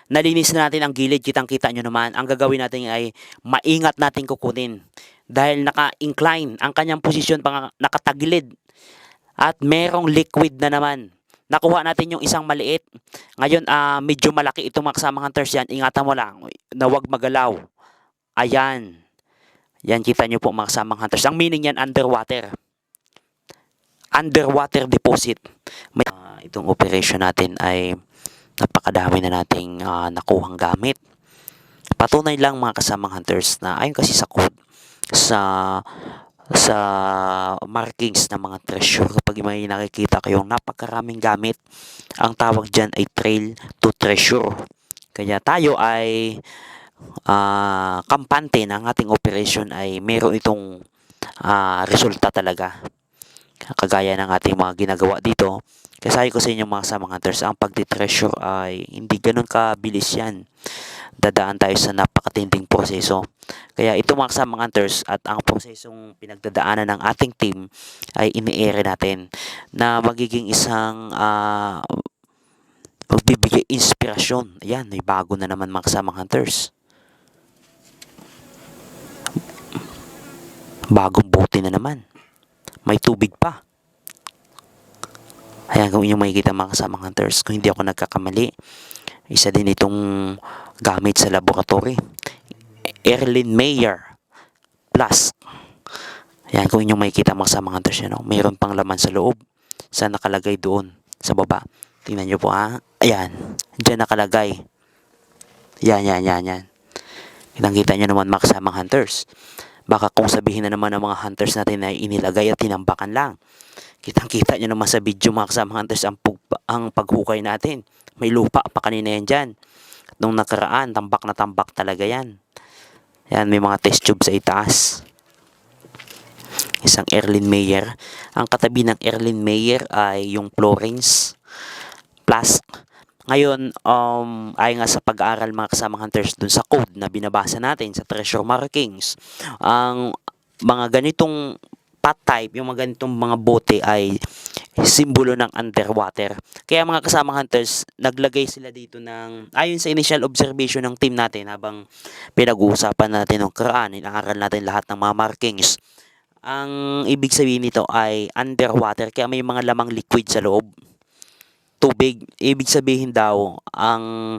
nalinis na natin ang gilid, kitang-kita nyo naman. Ang gagawin natin ay maingat natin kukunin. Dahil naka-incline ang kanyang posisyon, nakatagilid. At merong liquid na naman. Nakuha natin yung isang maliit. Ngayon, medyo malaki itong mga kasamang hunters yan. Ingatan mo lang na huwag magalaw. Ayan. Yan, kita nyo po mga kasamang hunters. Ang meaning yan, underwater. Underwater deposit. Itong operation natin ay napakadami na nating nakuhang gamit. Patunay lang mga kasamang hunters na ayon kasi sa code, sa markings ng mga treasure, kapag may nakikita kayong napakaraming gamit, ang tawag dyan ay trail to treasure. Kaya tayo ay kampante ng ating operation ay meron itong resulta talaga. Kagaya ng ating mga ginagawa dito. Kasi ko sa inyo mga kasamang hunters, ang pagti-treasure ay hindi ganun kabilis yan. Dadaan tayo sa napakatinding proseso. Kaya ito mga kasamang hunters at ang prosesong pinagdadaanan ng ating team ay ini-ere natin na magiging isang magbibigay inspirasyon. Ayan, may bago na naman mga kasamang hunters. Bagong bote na naman. May tubig pa. Ayan, kung inyong makikita mga kasamang hunters, kung hindi ako nagkakamali, isa din itong gamit sa laboratory. Erlenmeyer Plus. Ayan, kung inyong makikita mga kasamang hunters, yan, mayroon pang laman sa loob. Sa nakalagay doon sa baba. Tingnan nyo po ha. Ayan, dyan nakalagay. Yan. Kitang-kita nyo naman mga kasamang hunters. Baka kung sabihin na naman ng mga hunters natin na inilagay at tinambakan lang. Kitang-kita nyo naman sa video mga kasamang hunters ang paghukay natin. May lupa pa kanina yan dyan. Nung nakaraan, tambak na tambak talaga yan. Yan, may mga test tube sa itaas. Isang Erlenmeyer. Ang katabi ng Erlenmeyer ay yung Florence Plus. Ngayon, ay nga sa pag-aaral mga kasamang hunters dun sa code na binabasa natin sa treasure markings, ang mga ganitong pot type, yung mga ganitong mga bote ay simbolo ng underwater. Kaya mga kasamang hunters, naglagay sila dito ng, ayon sa initial observation ng team natin habang pinag-uusapan natin ng karaan, inaaral natin lahat ng mga markings. Ang ibig sabihin nito ay underwater, kaya may mga lamang liquid sa loob. Tubig. Ibig sabihin daw, ang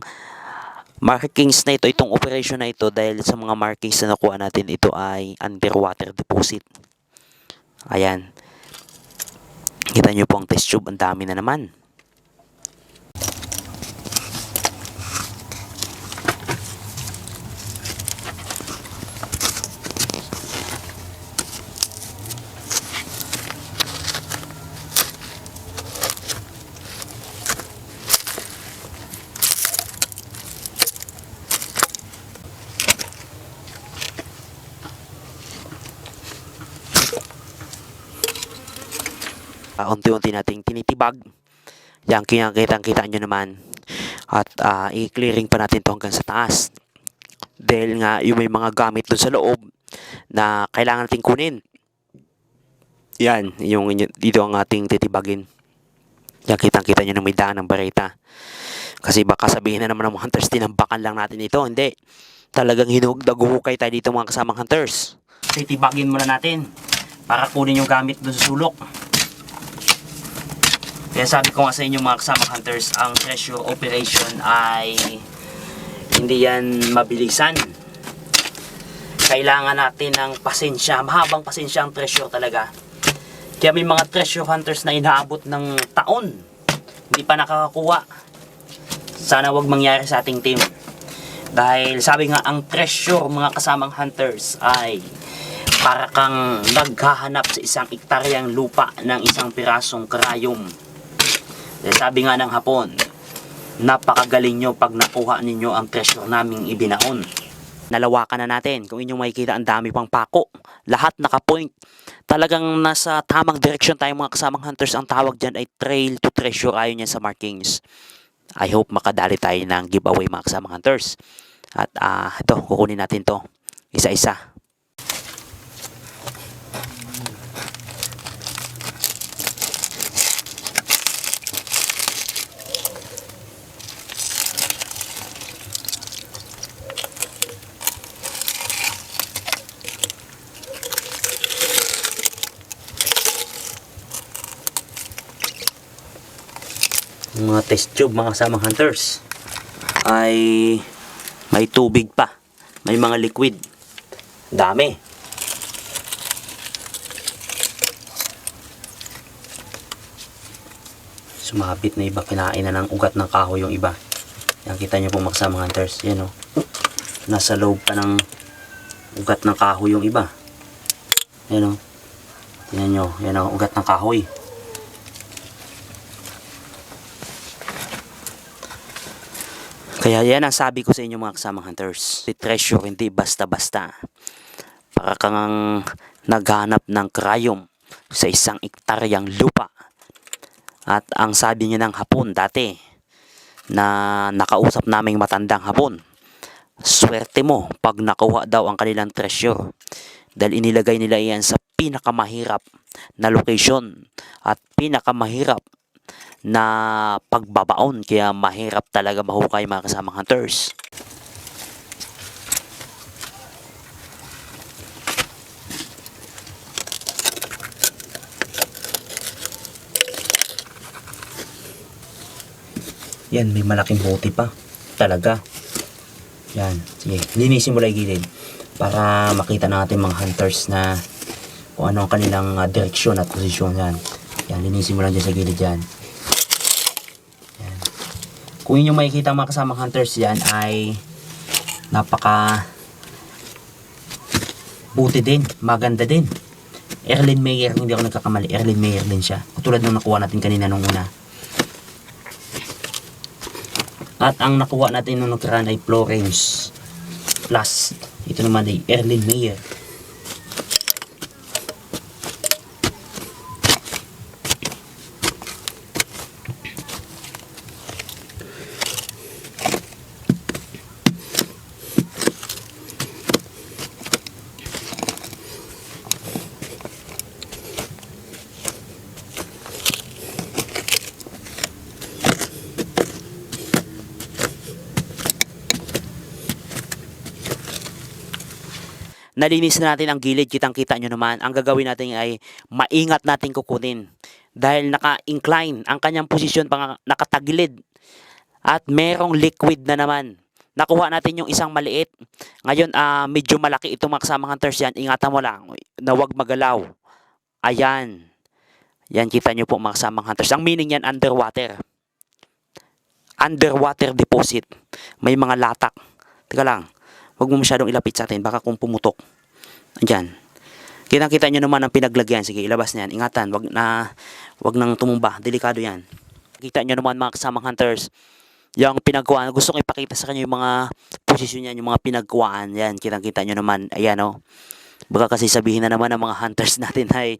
markings na ito, itong operation na ito, dahil sa mga markings na nakuha natin, ito ay underwater deposit. Ayan. Kita nyo po ang test tube, ang dami na naman. Unti-unti nating tinitibag. Yan, kitang-kita nyo naman. At i-clearing pa natin to hanggang sa taas. Dahil nga yung may mga gamit dun sa loob na kailangan nating kunin. Yan, dito ang ating titibagin. Yan, kitang-kita nyo na may daan ng bareta. Kasi baka sabihin na naman ng mga hunters, tinambakan lang natin ito. Hindi. Talagang naguhukay tayo dito mga kasamang hunters. Titibagin muna natin para kunin yung gamit dun sa sulok. Kaya sabi ko nga sa inyo mga kasamang hunters, ang treasure operation ay hindi yan mabilisan. Kailangan natin ng pasensya, mahabang pasensya ang treasure talaga. Kaya may mga treasure hunters na inaabot ng taon, hindi pa nakakakuha. Sana wag mangyari sa ating team. Dahil sabi nga, ang treasure mga kasamang hunters ay para kang naghahanap sa isang ektaryang lupa ng isang pirasong karayom. Sabi nga ng Hapon, napakagaling nyo pag nakuha ninyo ang treasure naming ibinaon. Nalawakan na natin. Kung inyong makikita, ang dami pang pako. Lahat naka-point. Talagang nasa tamang direction tayo mga kasamang hunters. Ang tawag dyan ay trail to treasure ayon yan sa markings. I hope makadali tayo ng giveaway mga kasamang hunters. At ito, kukunin natin to isa-isa. mga test tube mga kasamang hunters ay may tubig pa, may mga liquid, dami. Sumabit na iba, kinain na ng ugat ng kahoy yung iba. Yan, kita nyo po mga kasamang hunters, yan o, nasa loob pa ng ugat ng kahoy yung iba. Yan o, tingnan nyo, yan o, ugat ng kahoy. Kaya yan ang sabi ko sa inyo mga kasamang hunters. Si treasure hindi basta-basta. Para kang naghanap ng cryom sa isang ektaryang lupa. At ang sabi niya ng Hapon dati na nakausap naming matandang Hapon, swerte mo pag nakuha daw ang kanilang treasure. Dahil inilagay nila yan sa pinakamahirap na location at pinakamahirap na pagbabaon, kaya mahirap talaga mahukay mga kasamang hunters. Yan, may malaking bote pa talaga. Yan, sige, linisin mo lang gilid para makita natin mga hunters na kung ano ang kanilang direksyon at posisyon. Yan, linisin mo lang dyan sa gilid yan. Kung inyong makikita mga kasamang hunters, yan ay napaka buti din, maganda din. Erlen Meyer, hindi ako nagkakamali, Erlen Meyer din siya. Katulad nung nakuha natin kanina nung una. At ang nakuha natin nung nakaraan ay Florence Plus. Ito naman ay Erlen Meyer. Nalinis na natin ang gilid, kitang-kita nyo naman. Ang gagawin natin ay maingat natin kukunin. Dahil naka-incline ang kanyang posisyon, nakatagilid. At merong liquid na naman. Nakuha natin yung isang maliit. Ngayon, medyo malaki itong mga kasamang hunters yan. Ingatan mo lang na huwag magalaw. Ayan. Yan, kita nyo po mga kasamang hunters. Ang meaning yan, underwater. Underwater deposit. May mga latak. Teka lang. Huwag mo masyadong ilapit sa atin, baka kung pumutok. Diyan. Kita-kita nyo naman ang pinaglagyan. Sige, ilabas na yan. Ingatan, wag nang tumumba. Delikado yan. Kita nyo naman mga kasamang hunters, yung pinagkuhaan. Gusto kong ipakita sa kanyo yung mga posisyon yan, yung mga pinagkuhaan. Yan, kita-kita nyo naman. Ayan o. Baka kasi sabihin na naman ng mga hunters natin ay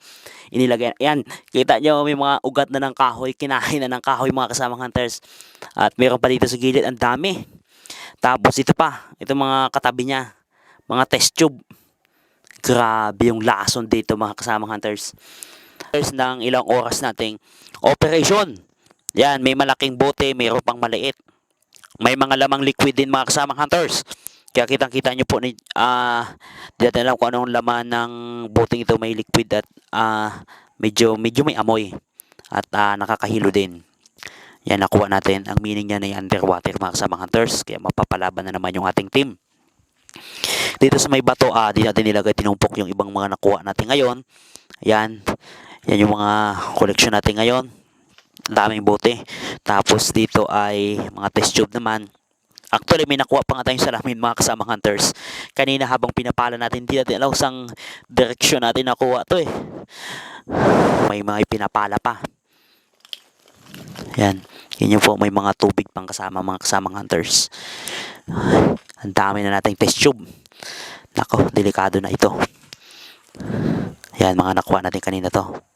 inilagay. Ayan, kita nyo may mga ugat na ng kahoy. Kinain na ng kahoy mga kasamang hunters. At meron pa dito sa gilid. Ang dami. Tapos ito pa, ito mga katabi niya, mga test tube. Grabe yung lason dito mga kasamang hunters. Ng ilang oras nating operation. Yan, may malaking bote, mayroon pang maliit. May mga lamang liquid din mga kasamang hunters. Kaya kitang-kita nyo po, di natin alam kung anong laman ng boteng ito, may liquid at medyo may amoy. At nakakahilo din. Yan, nakuha natin. Ang meaning niya ay underwater mga kasamang hunters. Kaya mapapalaban na naman yung ating team. Dito sa may bato, di natin nilagay, tinumpok yung ibang mga nakuha natin ngayon. Yan. Yan yung mga collection natin ngayon. Daming bote. Tapos dito ay mga test tube naman. Actually, may nakuha pa nga tayong salamin mga kasamang hunters. Kanina habang pinapala natin, hindi natin alam sang direksyon natin nakuha to eh. May mga pinapala pa. Yan. Yan yung po, may mga tubig pang kasama mga kasamang hunters. Ang dami na nating test tube. Nako, delikado na ito. Yan, mga nakuha natin kanina to.